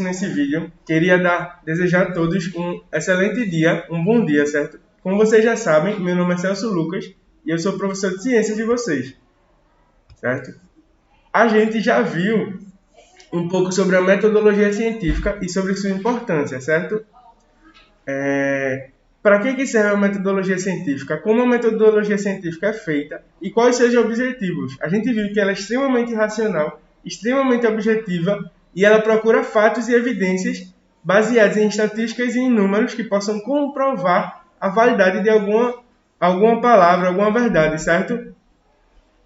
assistindo esse vídeo, queria desejar a todos um excelente dia, um bom dia, certo? Como vocês já sabem, meu nome é Celso Lucas e eu sou professor de ciências de vocês, certo? A gente já viu um pouco sobre a metodologia científica e sobre sua importância, certo? Para que serve a metodologia científica? Como a metodologia científica é feita e quais são os objetivos? A gente viu que ela é extremamente racional, extremamente objetiva e ela procura fatos e evidências baseados em estatísticas e em números que possam comprovar a validade de alguma palavra, alguma verdade, certo?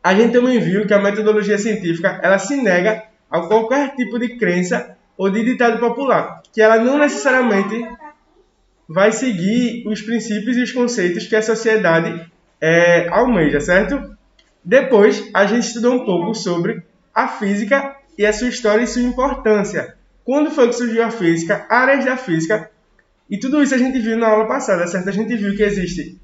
A gente também viu que a metodologia científica ela se nega a qualquer tipo de crença ou de ditado popular, que ela não necessariamente vai seguir os princípios e os conceitos que a sociedade almeja, certo? Depois, a gente estudou um pouco sobre a física e a sua história e sua importância. Quando foi que surgiu a física, áreas da física, e tudo isso a gente viu na aula passada, certo? A gente viu que existe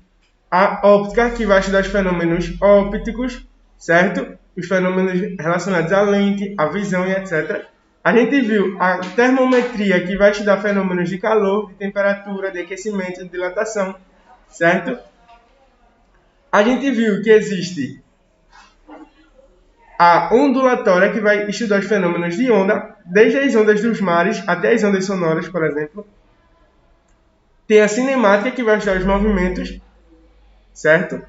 a óptica, que vai estudar os fenômenos ópticos, certo? Os fenômenos relacionados à lente, à visão e etc. A gente viu a termometria, que vai estudar fenômenos de calor, de temperatura, de aquecimento, de dilatação, certo? A gente viu que existe a ondulatória, que vai estudar os fenômenos de onda, desde as ondas dos mares até as ondas sonoras, por exemplo. Tem a cinemática, que vai estudar os movimentos, certo?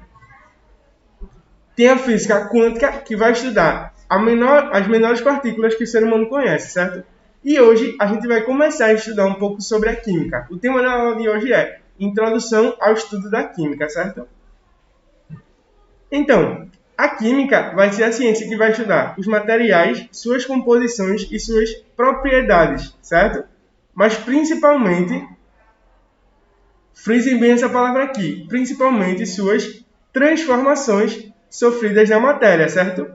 Tem a física quântica, que vai estudar as menores partículas que o ser humano conhece, certo? E hoje a gente vai começar a estudar um pouco sobre a química. O tema da aula de hoje é Introdução ao Estudo da Química, certo? Então, a química vai ser a ciência que vai estudar os materiais, suas composições e suas propriedades, certo? Mas principalmente, frisem bem essa palavra aqui, principalmente suas transformações sofridas na matéria, certo?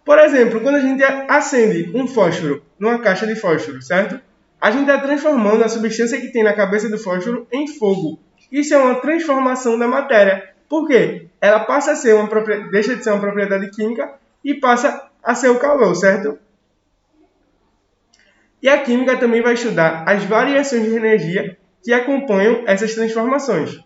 Por exemplo, quando a gente acende um fósforo numa caixa de fósforo, certo? A gente está transformando a substância que tem na cabeça do fósforo em fogo. Isso é uma transformação da matéria. Por quê? Ela passa a ser deixa de ser uma propriedade química e passa a ser o calor, certo? E a química também vai estudar as variações de energia que acompanham essas transformações.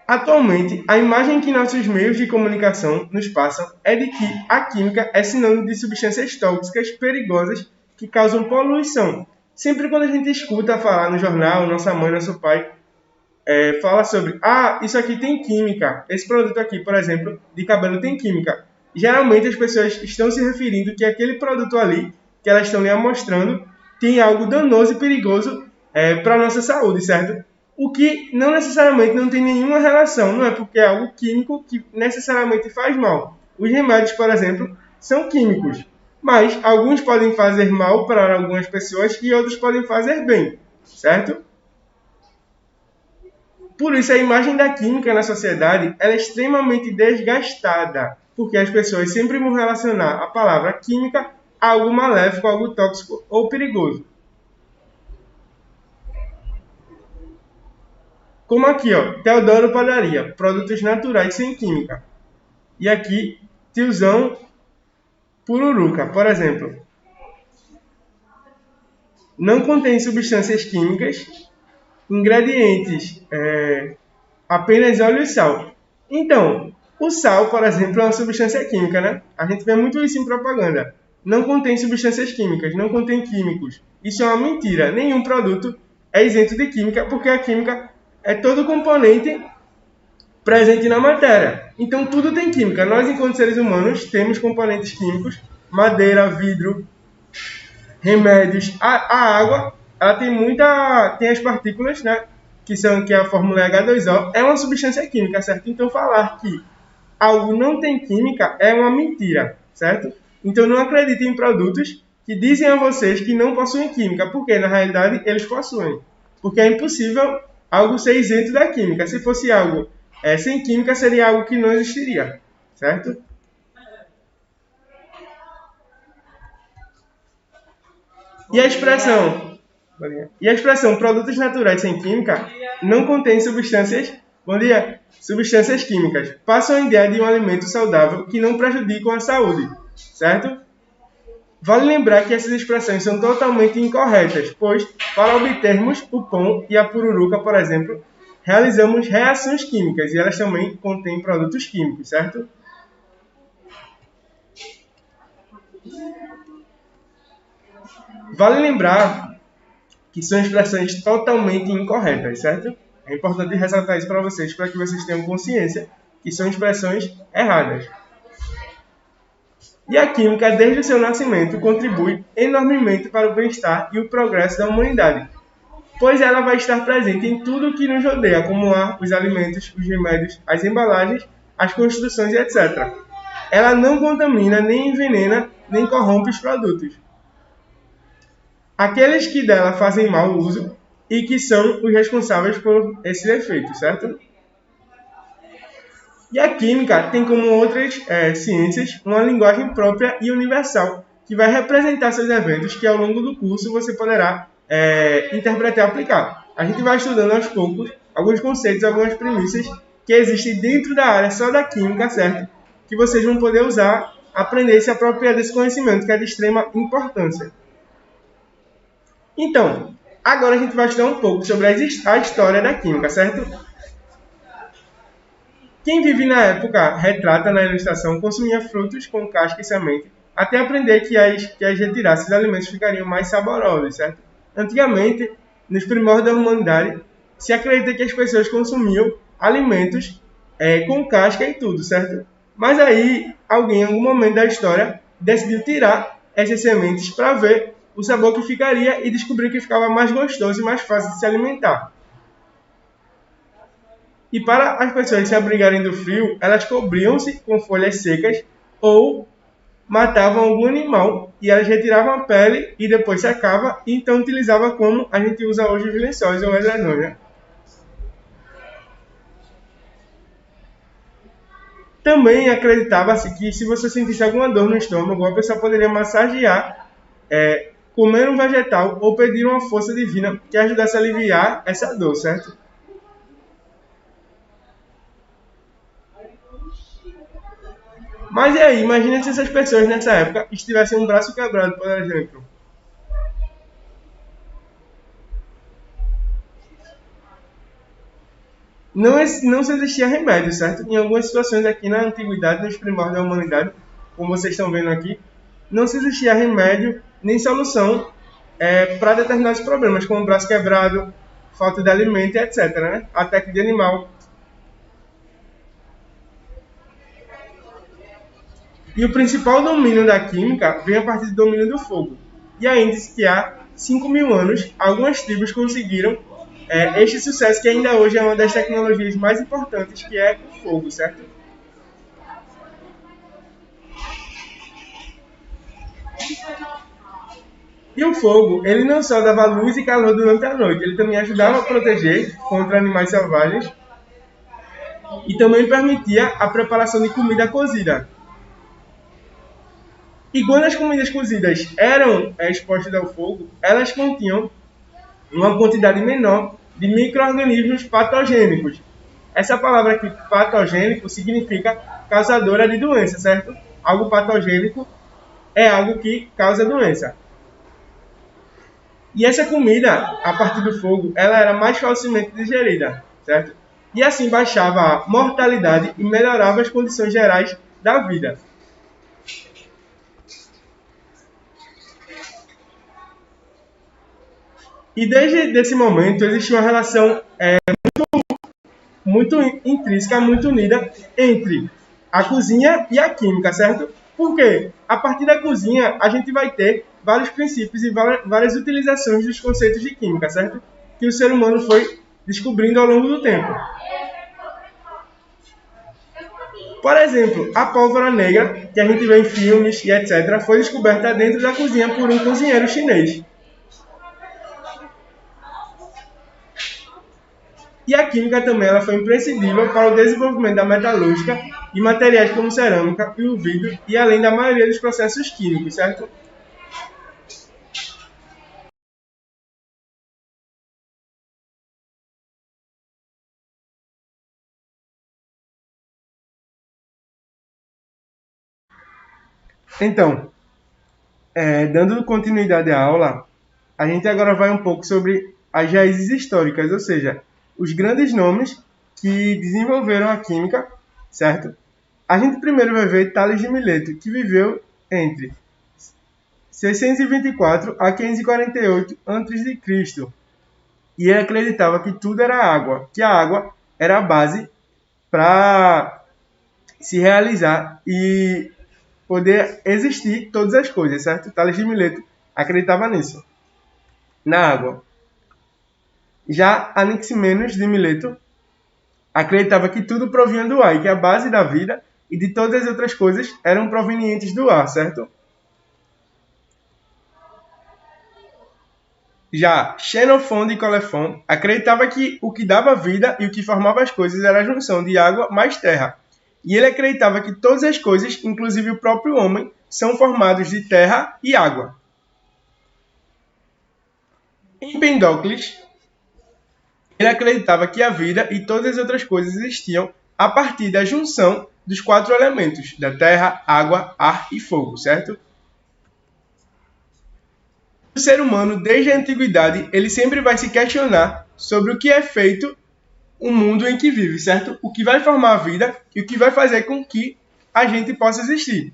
Atualmente, a imagem que nossos meios de comunicação nos passam é de que a química é sinônimo de substâncias tóxicas perigosas que causam poluição. Sempre quando a gente escuta falar no jornal, nossa mãe, nosso pai, fala sobre isso aqui tem química, esse produto aqui, por exemplo, de cabelo tem química. Geralmente as pessoas estão se referindo que aquele produto ali, que elas estão lhe mostrando, tem algo danoso e perigoso para a nossa saúde, certo? O que não necessariamente não tem nenhuma relação, não é porque é algo químico que necessariamente faz mal. Os remédios, por exemplo, são químicos, mas alguns podem fazer mal para algumas pessoas e outros podem fazer bem, certo? Por isso, a imagem da química na sociedade ela é extremamente desgastada, porque as pessoas sempre vão relacionar a palavra química a algo maléfico, algo tóxico ou perigoso. Como aqui, ó, Teodoro Padaria, produtos naturais sem química. E aqui, Tiozão Pururuca, por exemplo. Não contém substâncias químicas, ingredientes, apenas óleo e sal. Então, o sal, por exemplo, é uma substância química, né? A gente vê muito isso em propaganda. Não contém substâncias químicas, não contém químicos. Isso é uma mentira. Nenhum produto é isento de química, porque a química é todo componente presente na matéria. Então, tudo tem química. Nós, enquanto seres humanos, temos componentes químicos, madeira, vidro, remédios. A água, ela tem as partículas, né, que é a fórmula H2O, é uma substância química, certo? Então, falar que algo não tem química é uma mentira, certo? Então, não acreditem em produtos que dizem a vocês que não possuem química, porque, na realidade, eles possuem. Porque é impossível algo ser isento da química. Se fosse algo sem química, seria algo que não existiria, certo? E a expressão produtos naturais sem química não contém substâncias... Bom dia! substâncias químicas passam a ideia de um alimento saudável que não prejudicam a saúde, certo? Vale lembrar que essas expressões são totalmente incorretas, pois, para obtermos o pão e a pururuca, por exemplo, realizamos reações químicas e elas também contêm produtos químicos, certo? Vale lembrar que são expressões totalmente incorretas, certo? É importante ressaltar isso para que vocês tenham consciência que são expressões erradas. E a química, desde o seu nascimento, contribui enormemente para o bem-estar e o progresso da humanidade, pois ela vai estar presente em tudo o que nos rodeia, como o ar, os alimentos, os remédios, as embalagens, as construções e etc. Ela não contamina, nem envenena, nem corrompe os produtos. Aqueles que dela fazem mau uso e que são os responsáveis por esse efeito, certo? E a química tem, como outras ciências, uma linguagem própria e universal, que vai representar seus eventos que ao longo do curso você poderá interpretar e aplicar. A gente vai estudando aos poucos alguns conceitos, algumas premissas que existem dentro da área só da química, certo? Que vocês vão poder usar, aprender e se apropriar desse conhecimento, que é de extrema importância. Então, agora a gente vai estudar um pouco sobre a história da química, certo? Quem vive na época retrata na ilustração consumia frutos com casca e semente, até aprender que as retirasse os alimentos ficariam mais saborosos, certo? Antigamente, nos primórdios da humanidade, se acredita que as pessoas consumiam alimentos com casca e tudo, certo? Mas aí, alguém em algum momento da história decidiu tirar essas sementes para ver o sabor que ficaria e descobriu que ficava mais gostoso e mais fácil de se alimentar. E para as pessoas se abrigarem do frio, elas cobriam-se com folhas secas ou matavam algum animal e elas retiravam a pele e depois secavam e então utilizavam como a gente usa hoje os lençóis ou edredons, né? Também acreditava-se que se você sentisse alguma dor no estômago, a pessoa poderia massagear, comer um vegetal ou pedir uma força divina que ajudasse a aliviar essa dor, certo? Mas e aí, imagina se essas pessoas nessa época tivessem um braço quebrado, por exemplo. Não se existia remédio, certo? Em algumas situações aqui na antiguidade, nos primórdios da humanidade, como vocês estão vendo aqui, não se existia remédio nem solução para determinados problemas, como braço quebrado, falta de alimento, etc. Né? Ataque de animal. E o principal domínio da química vem a partir do domínio do fogo. E ainda diz que há 5.000 anos, algumas tribos conseguiram este sucesso que ainda hoje é uma das tecnologias mais importantes, que é o fogo, certo? E o fogo, ele não só dava luz e calor durante a noite, ele também ajudava a proteger contra animais selvagens e também permitia a preparação de comida cozida. E quando as comidas cozidas eram expostas ao fogo, elas continham uma quantidade menor de micro-organismos patogênicos. Essa palavra aqui, patogênico, significa causadora de doença, certo? Algo patogênico é algo que causa doença. E essa comida, a partir do fogo, ela era mais facilmente digerida, certo? E assim baixava a mortalidade e melhorava as condições gerais da vida. E desde esse momento existe uma relação muito intrínseca, muito unida entre a cozinha e a química, certo? Porque a partir da cozinha a gente vai ter vários princípios e várias utilizações dos conceitos de química, certo? Que o ser humano foi descobrindo ao longo do tempo. Por exemplo, a pólvora negra, que a gente vê em filmes e etc., foi descoberta dentro da cozinha por um cozinheiro chinês. E a química também ela foi imprescindível para o desenvolvimento da metalúrgica e materiais como cerâmica e o vidro, e além da maioria dos processos químicos, certo? Então, dando continuidade à aula, a gente agora vai um pouco sobre as raízes históricas, ou seja, os grandes nomes que desenvolveram a química, certo? A gente primeiro vai ver Tales de Mileto, que viveu entre 624 a 548 a.C. E ele acreditava que tudo era água, que a água era a base para se realizar e poder existir todas as coisas, certo? Tales de Mileto acreditava nisso, na água. Já Anaximenes de Mileto acreditava que tudo provinha do ar e que a base da vida e de todas as outras coisas eram provenientes do ar, certo? Já Xenofon de Colefon acreditava que o que dava vida e o que formava as coisas era a junção de água mais terra. E ele acreditava que todas as coisas, inclusive o próprio homem, são formados de terra e água. Empedocles, ele acreditava que a vida e todas as outras coisas existiam a partir da junção dos 4 elementos, da terra, água, ar e fogo, certo? O ser humano, desde a antiguidade, ele sempre vai se questionar sobre o que é feito o mundo em que vive, certo? O que vai formar a vida e o que vai fazer com que a gente possa existir.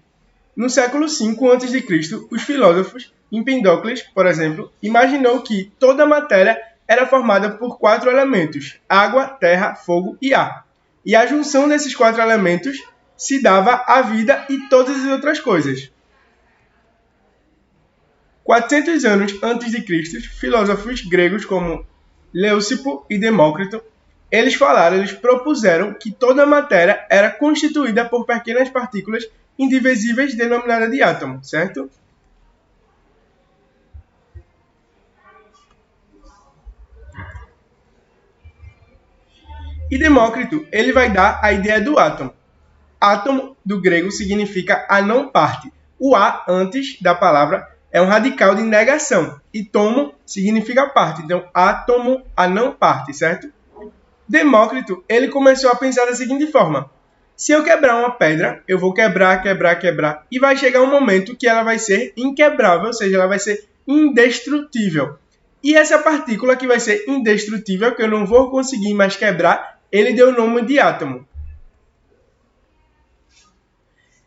No século V a.C., os filósofos, Empedocles, por exemplo, imaginou que toda a matéria era formada por 4 elementos, água, terra, fogo e ar. E a junção desses 4 elementos se dava a vida e todas as outras coisas. 400 anos antes de Cristo, filósofos gregos como Leucipo e Demócrito, eles propuseram que toda a matéria era constituída por pequenas partículas indivisíveis denominadas de átomo, certo? E Demócrito, ele vai dar a ideia do átomo. Átomo, do grego, significa a não parte. O A, antes da palavra, é um radical de negação. E tomo significa parte. Então, átomo, a não parte, certo? Demócrito, ele começou a pensar da seguinte forma. Se eu quebrar uma pedra, eu vou quebrar, e vai chegar um momento que ela vai ser inquebrável, ou seja, ela vai ser indestrutível. E essa partícula que vai ser indestrutível, que eu não vou conseguir mais quebrar, ele deu o nome de átomo.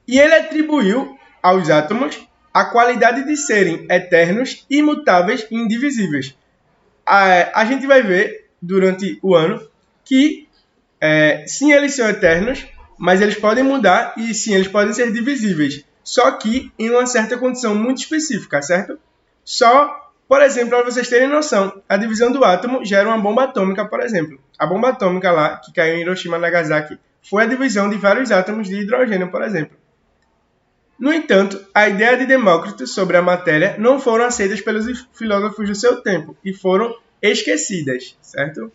E ele atribuiu aos átomos a qualidade de serem eternos, imutáveis e indivisíveis. A gente vai ver durante o ano que sim, eles são eternos, mas eles podem mudar e sim, eles podem ser divisíveis. Só que em uma certa condição muito específica, certo? Só, por exemplo, para vocês terem noção, a divisão do átomo gera uma bomba atômica, por exemplo. A bomba atômica lá, que caiu em Hiroshima e Nagasaki, foi a divisão de vários átomos de hidrogênio, por exemplo. No entanto, a ideia de Demócrito sobre a matéria não foram aceitas pelos filósofos do seu tempo e foram esquecidas, certo?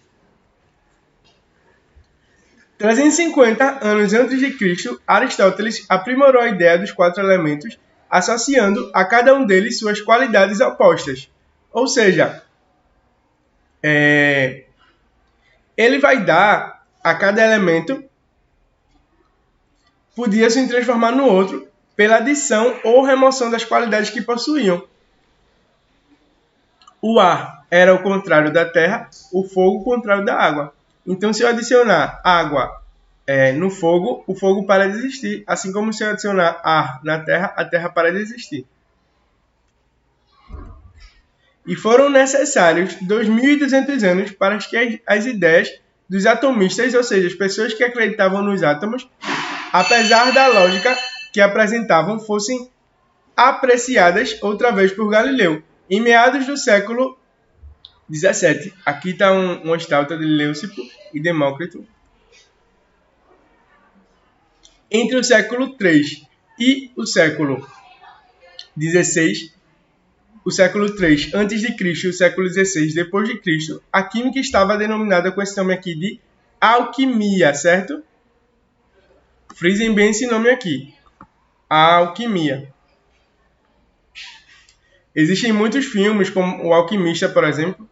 350 anos antes de Cristo, Aristóteles aprimorou a ideia dos 4 elementos, associando a cada um deles suas qualidades opostas. Ou seja, ele vai dar a cada elemento, podia se transformar no outro, pela adição ou remoção das qualidades que possuíam. O ar era o contrário da terra, o fogo o contrário da água. Então, se eu adicionar água no fogo, o fogo para de existir. Assim como se eu adicionar ar na terra, a terra para de existir. E foram necessários 2.200 anos para que as ideias dos atomistas, ou seja, as pessoas que acreditavam nos átomos, apesar da lógica que apresentavam, fossem apreciadas outra vez por Galileu. Em meados do século XVII, aqui está uma estátua de Leucipo e Demócrito. Entre o século III e o século XVI, o século III a.C. e o século XVI depois de Cristo, a química estava denominada com esse nome aqui de alquimia, certo? Frisem bem esse nome aqui. A alquimia. Existem muitos filmes, como O Alquimista, por exemplo,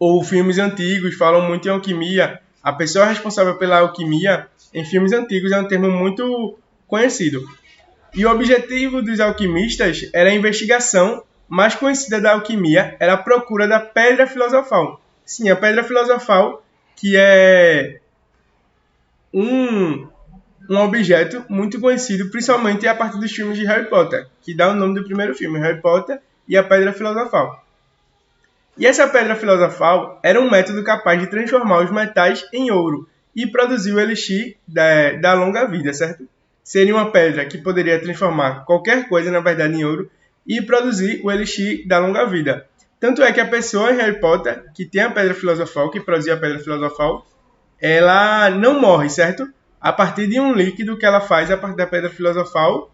ou filmes antigos falam muito em alquimia. A pessoa responsável pela alquimia, em filmes antigos, é um termo muito conhecido. E o objetivo dos alquimistas era a investigação mais conhecida da alquimia, era a procura da pedra filosofal. Sim, a pedra filosofal, que é um objeto muito conhecido, principalmente a partir dos filmes de Harry Potter, que dá o nome do primeiro filme, Harry Potter e a Pedra Filosofal. E essa pedra filosofal era um método capaz de transformar os metais em ouro e produzir o elixir da longa vida, certo? Seria uma pedra que poderia transformar qualquer coisa, na verdade, em ouro e produzir o elixir da longa vida. Tanto é que a pessoa em Harry Potter, que tem a pedra filosofal, que produziu a pedra filosofal, ela não morre, certo? A partir de um líquido que ela faz a partir da pedra filosofal.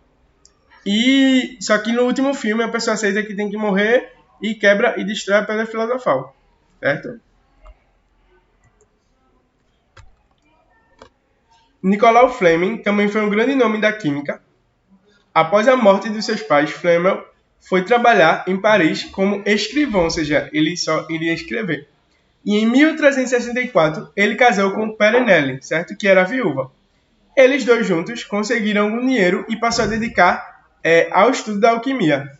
E só que no último filme a pessoa aceita que tem que morrer e quebra e destrói a pedra filosofal, certo? Nicolau Fleming também foi um grande nome da química. Após a morte de seus pais, Fleming foi trabalhar em Paris como escrivão, ou seja, ele só iria escrever. E em 1364 ele casou com Perenelle, certo? Que era viúva. Eles dois juntos conseguiram algum dinheiro e passou a dedicar ao estudo da alquimia.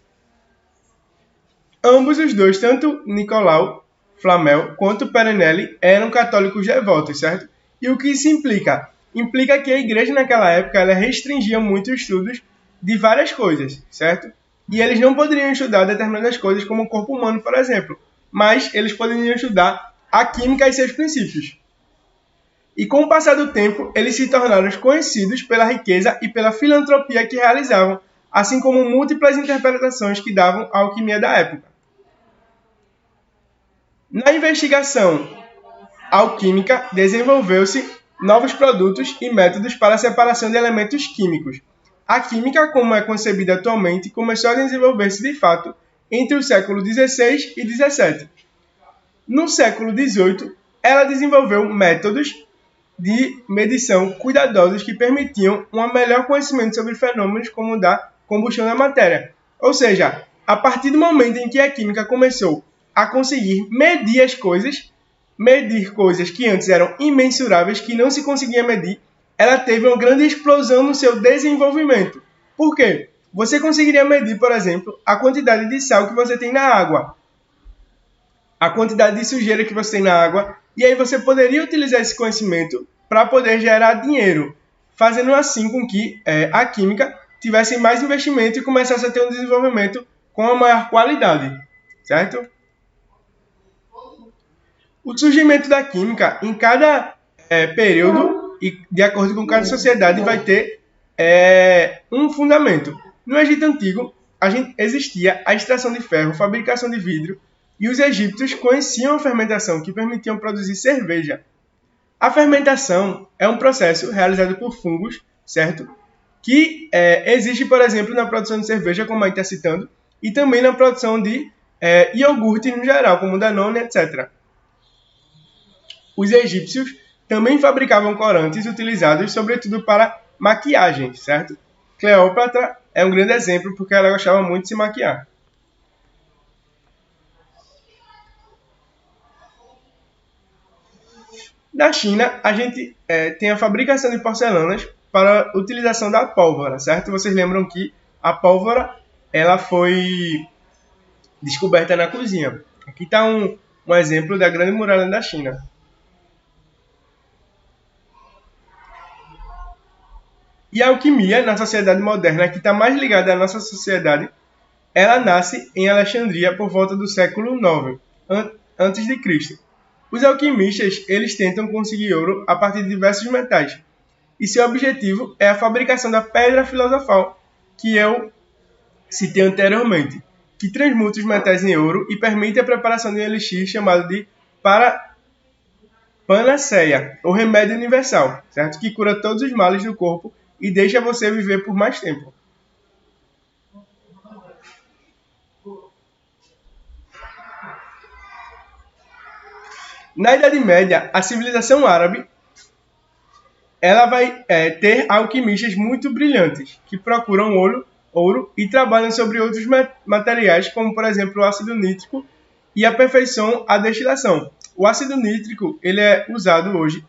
Ambos os dois, tanto Nicolau Flamel quanto Perenelle, eram católicos devotos, certo? E o que isso implica? Implica que a igreja naquela época ela restringia muito os estudos de várias coisas, certo? E eles não poderiam estudar determinadas coisas como o corpo humano, por exemplo, mas eles poderiam estudar a química e seus princípios. E com o passar do tempo, eles se tornaram conhecidos pela riqueza e pela filantropia que realizavam, assim como múltiplas interpretações que davam à alquimia da época. Na investigação alquímica, desenvolveu-se novos produtos e métodos para a separação de elementos químicos. A química, como é concebida atualmente, começou a desenvolver-se de fato entre o século XVI e XVII. No século XVIII, ela desenvolveu métodos de medição cuidadosos que permitiam um melhor conhecimento sobre fenômenos como o da combustão da matéria. Ou seja, a partir do momento em que a química começou a conseguir medir as coisas, medir coisas que antes eram imensuráveis, que não se conseguia medir, ela teve uma grande explosão no seu desenvolvimento. Por quê? Você conseguiria medir, por exemplo, a quantidade de sal que você tem na água, a quantidade de sujeira que você tem na água, e aí você poderia utilizar esse conhecimento para poder gerar dinheiro, fazendo assim com que a química tivesse mais investimento e começasse a ter um desenvolvimento com a maior qualidade, certo? O surgimento da química em cada período e de acordo com cada sociedade vai ter um fundamento. No Egito Antigo, existia a extração de ferro, fabricação de vidro, e os egípcios conheciam a fermentação, que permitiam produzir cerveja. A fermentação é um processo realizado por fungos, certo? Que existe, por exemplo, na produção de cerveja, como a gente está citando, e também na produção de iogurte no geral, como Danone, etc. Os egípcios também fabricavam corantes utilizados, sobretudo, para maquiagem, certo? Cleópatra é um grande exemplo porque ela gostava muito de se maquiar. Na China, a gente tem a fabricação de porcelanas para a utilização da pólvora, certo? Vocês lembram que a pólvora ela foi descoberta na cozinha. Aqui está um exemplo da Grande Muralha da China. E a alquimia, na sociedade moderna, que está mais ligada à nossa sociedade, ela nasce em Alexandria por volta do século IX, antes de Cristo. Os alquimistas, eles tentam conseguir ouro a partir de diversos metais. E seu objetivo é a fabricação da pedra filosofal, que eu citei anteriormente, que transmuta os metais em ouro e permite a preparação de um elixir chamado de panaceia, ou remédio universal, certo? Que cura todos os males do corpo e deixa você viver por mais tempo. Na Idade Média, a civilização árabe ela vai ter alquimistas muito brilhantes, que procuram ouro e trabalham sobre outros materiais, como, por exemplo, o ácido nítrico, e aperfeiçoam a destilação. O ácido nítrico ele é usado hoje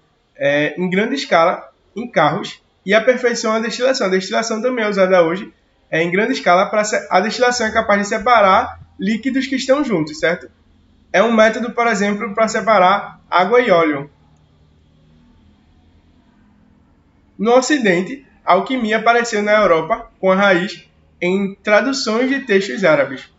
em grande escala em carros e aperfeiçoam a destilação. A destilação também é usada hoje em grande escala, a destilação é capaz de separar líquidos que estão juntos, certo? É um método, por exemplo, para separar água e óleo. No Ocidente, a alquimia apareceu na Europa com a raiz em traduções de textos árabes.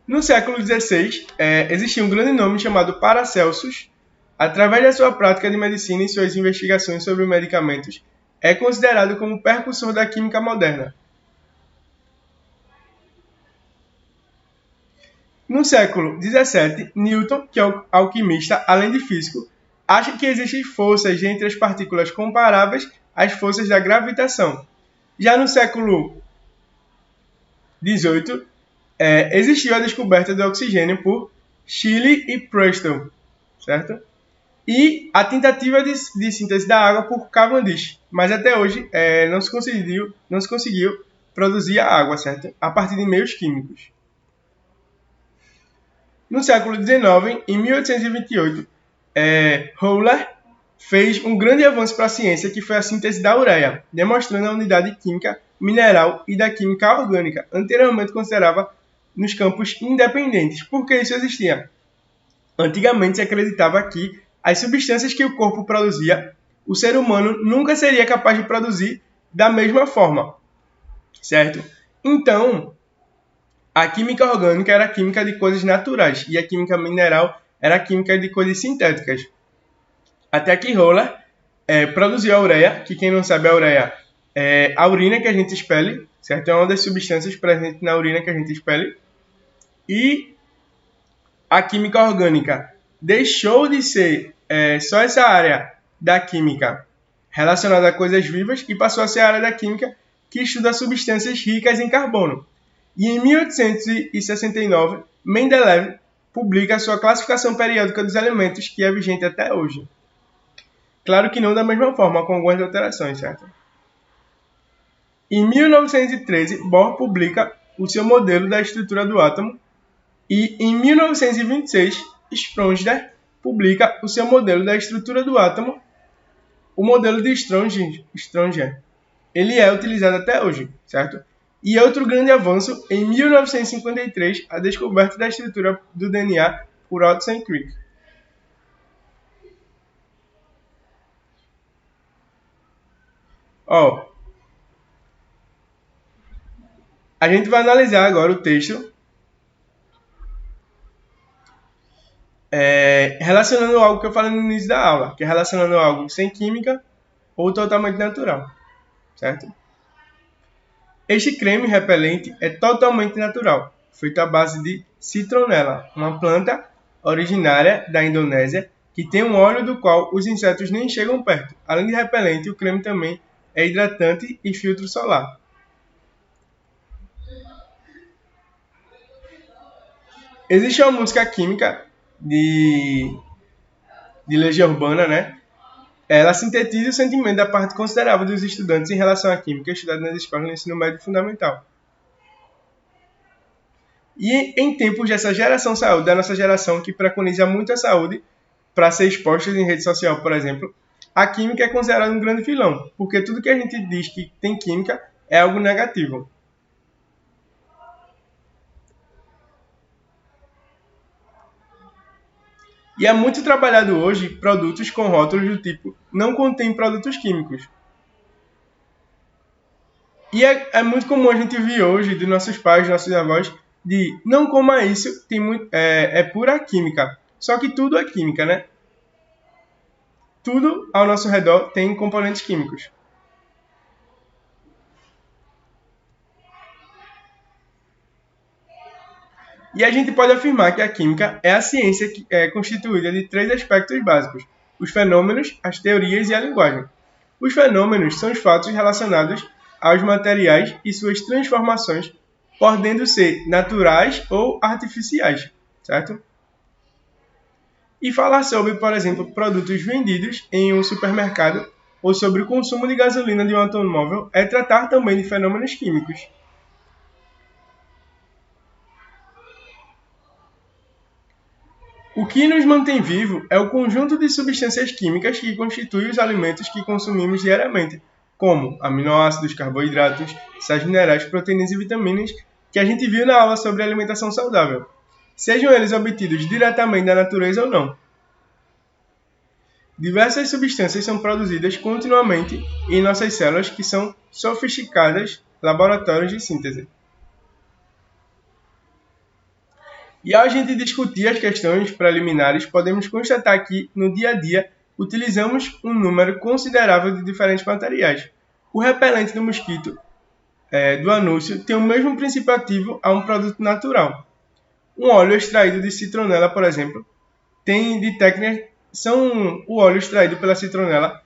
No século XVI, existia um grande nome chamado Paracelsus. Através da sua prática de medicina e suas investigações sobre medicamentos, é considerado como precursor da química moderna. No século XVII, Newton, que é alquimista, além de físico, acha que existem forças entre as partículas comparáveis às forças da gravitação. Já no século XVIII, existiu a descoberta do oxigênio por Scheele e Preston, certo? E a tentativa de síntese da água por Cavendish, mas até hoje não se conseguiu produzir a água, certo? A partir de meios químicos. No século XIX, em 1828, Euler fez um grande avanço para a ciência, que foi a síntese da ureia, demonstrando a unidade química mineral e da química orgânica, anteriormente considerada nos campos independentes. Por que isso existia? Antigamente se acreditava que as substâncias que o corpo produzia, o ser humano nunca seria capaz de produzir da mesma forma, certo? Então, a química orgânica era a química de coisas naturais e a química mineral era a química de coisas sintéticas. Até que Euler produziu a ureia, que quem não sabe a ureia é a urina que a gente expele, certo? É uma das substâncias presentes na urina que a gente expele. E a química orgânica deixou de ser só essa área da química relacionada a coisas vivas e passou a ser a área da química que estuda substâncias ricas em carbono. E em 1869, Mendeleev publica a sua classificação periódica dos elementos, que é vigente até hoje. Claro que não da mesma forma, com algumas alterações, certo? Em 1913, Bohr publica o seu modelo da estrutura do átomo e em 1926, Schrödinger publica o seu modelo da estrutura do átomo, o modelo de Schrödinger. Ele é utilizado até hoje, certo? E outro grande avanço, em 1953, a descoberta da estrutura do DNA por Watson e Crick. A gente vai analisar agora o texto relacionando algo que eu falei no início da aula, que é relacionando algo sem química ou totalmente natural, certo? Este creme repelente é totalmente natural, feito à base de citronela, uma planta originária da Indonésia que tem um óleo do qual os insetos nem chegam perto. Além de repelente, o creme também é hidratante e filtro solar. Existe uma música química de Legião Urbana, né? Ela sintetiza o sentimento da parte considerável dos estudantes em relação à química estudada nas escolas do ensino médio fundamental. E em tempos dessa geração saúde, da nossa geração que preconiza muito a saúde para ser exposta em rede social, por exemplo, a química é considerada um grande vilão, porque tudo que a gente diz que tem química é algo negativo. E é muito trabalhado hoje produtos com rótulos do tipo não contém produtos químicos. E é muito comum a gente ver hoje dos nossos pais, dos nossos avós, de não coma isso, é pura química. Só que tudo é química, né? Tudo ao nosso redor tem componentes químicos. E a gente pode afirmar que a química é a ciência que é constituída de três aspectos básicos: os fenômenos, as teorias e a linguagem. Os fenômenos são os fatos relacionados aos materiais e suas transformações, podendo ser naturais ou artificiais, certo? E falar sobre, por exemplo, produtos vendidos em um supermercado ou sobre o consumo de gasolina de um automóvel é tratar também de fenômenos químicos. O que nos mantém vivo é o conjunto de substâncias químicas que constituem os alimentos que consumimos diariamente, como aminoácidos, carboidratos, sais minerais, proteínas e vitaminas, que a gente viu na aula sobre alimentação saudável, sejam eles obtidos diretamente da natureza ou não. Diversas substâncias são produzidas continuamente em nossas células, que são sofisticados laboratórios de síntese. E ao a gente discutir as questões preliminares, podemos constatar que, no dia a dia, utilizamos um número considerável de diferentes materiais. O repelente do mosquito do anúncio tem o mesmo princípio ativo a um produto natural. Um óleo extraído de citronela, por exemplo, tem de técnicas... O óleo extraído pela citronela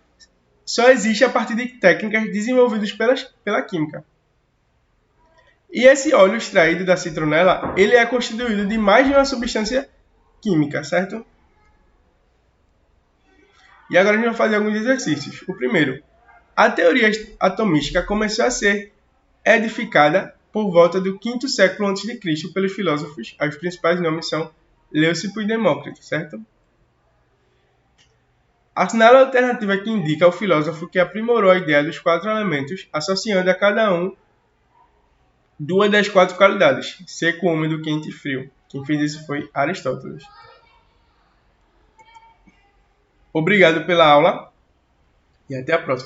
só existe a partir de técnicas desenvolvidas pela química. E esse óleo extraído da citronela, ele é constituído de mais de uma substância química, certo? E agora a gente vai fazer alguns exercícios. O primeiro, a teoria atomística começou a ser edificada por volta do 5º século a.C. pelos filósofos. Os principais nomes são Leucipo e Demócrito, certo? Assinala a alternativa que indica o filósofo que aprimorou a ideia dos 4 elementos, associando a cada um 2 das 4 qualidades, seco, úmido, quente e frio. Quem fez isso foi Aristóteles. Obrigado pela aula e até a próxima.